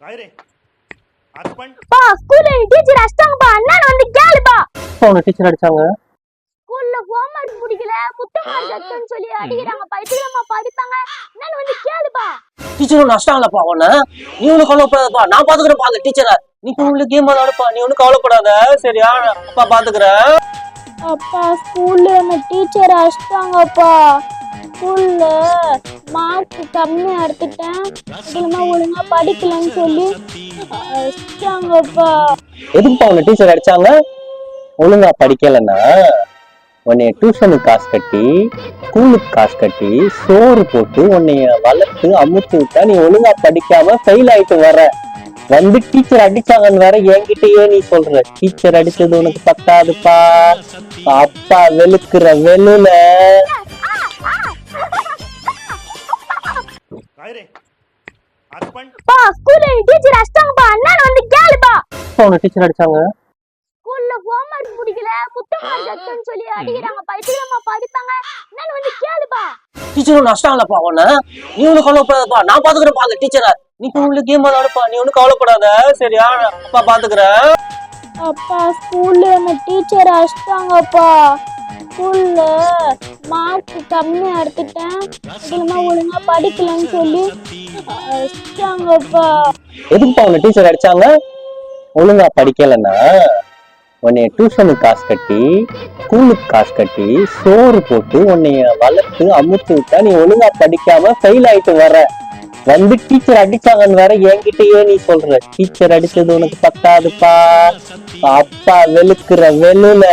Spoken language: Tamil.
काय रे आज पण பா ஸ்கூல்ல டீச்சர் அடிச்சாங்கப்பா அண்ணன் வந்து கேளுப்பா அவனை டீச்சர் அடிச்சாங்க. ஸ்கூல்ல ஹோம்வொர்க் முடிக்கல முட்டமா ஜக்குன்னு சொல்லி அடிக்கிறாங்கப்பா இதுலமா படிப்பாங்க அண்ணன் வந்து கேளுப்பா டீச்சர் ஒன்று அடிச்சிட்டாங்களப்பா அவனை. நீ ஒன்றும் கவலைப்படாதப்பா, நான் பாத்துக்கிறேன்ப்பா அந்த டீச்சரை. நீ உங்களுக்கு கேம் விளையாடுப்பா, நீ ஒன்றும் கவலைப்படாத சரியா? அப்பா பாத்துக்கிறேன். அப்பா ஸ்கூல்ல என்ன டீச்சர் அடிச்சாங்கப்பா. ஸ்கூல்ல மார்க் கம்மியா எடுத்துட்டேன் இதுலமா ஒழுங்கா படிக்கலன்னு சொல்லி அடிச்சாங்கப்பா. எதுக்குப்பா அவனை டீச்சர் அடிச்சாங்க? ஒழுங்கா படிக்கலன்னா உன்னைய டியூஷனுக்கு காசு கட்டி, ஸ்கூலுக்கு காசு கட்டி, சோறு போட்டு உன்னைய வளர்த்து அமுச்சு விட்டா நீ ஒழுங்கா படிக்காம ஃபெயில் ஆயிட்டு வர. வந்து டீச்சர் அடிச்சாங்கன்னு வேற என்கிட்டயே நீ சொல்ற. டீச்சர் அடிச்சது உனக்கு பத்தாதுப்பா. அப்பா வெளுக்குற வெளுல काय रे आज पण பா ஸ்கூல்ல டீச்சர் அடிச்சாங்கப்பா அண்ணன் வந்து கேளுப்பா அவனை டீச்சர் அடிச்சாங்க. ஸ்கூல்ல ஹோம்வொர்க் முடிக்கல முட்டமா ஜக்குன்னு சொல்லி அடிக்கிறாங்கப்பா இதுலமா படிப்பாங்க அண்ணன் வந்து கேளுப்பா. டீச்சர் ஒன்று அடிச்சிட்டாங்களப்பா அவனை. நீ ஒன்றும் கவலைப்படாதப்பா, நான் பாத்துக்கிறேன்ப்பா அந்த டீச்சரை. நீ உங்களுக்கு கேம் விளையாடுப்பா, நீ ஒன்றும் கவலைப்படாத சரியா? அப்பா பாத்துக்கிறேன். அப்பா ஸ்கூல்ல என்ன டீச்சர் அடிச்சாங்கப்பா. ஸ்கூல்ல மார்க் கம்மியா எடுத்துட்டேன் இதுலமா ஒழுங்கா படிக்கலன்னு சொல்லி அடிச்சாங்கப்பா. எதுக்குப்பா அவனை டீச்சர் அடிச்சாங்க? ஒழுங்கா படிக்கலன்னா உன்னைய டியூஷனுக்கு காசு கட்டி, ஸ்கூலுக்கு காசு கட்டி, சோறு போட்டு உன்னைய வளர்த்து அமுச்சு விட்டா நீ ஒழுங்கா படிக்காம ஃபெயில் ஆயிட்டு வர. வந்து டீச்சர் அடிச்சாங்கன்னு வேற என்கிட்டயே நீ சொல்ற. டீச்சர் அடிச்சது உனக்கு பத்தாதுப்பா. அப்பா வெளுக்குற வெளுல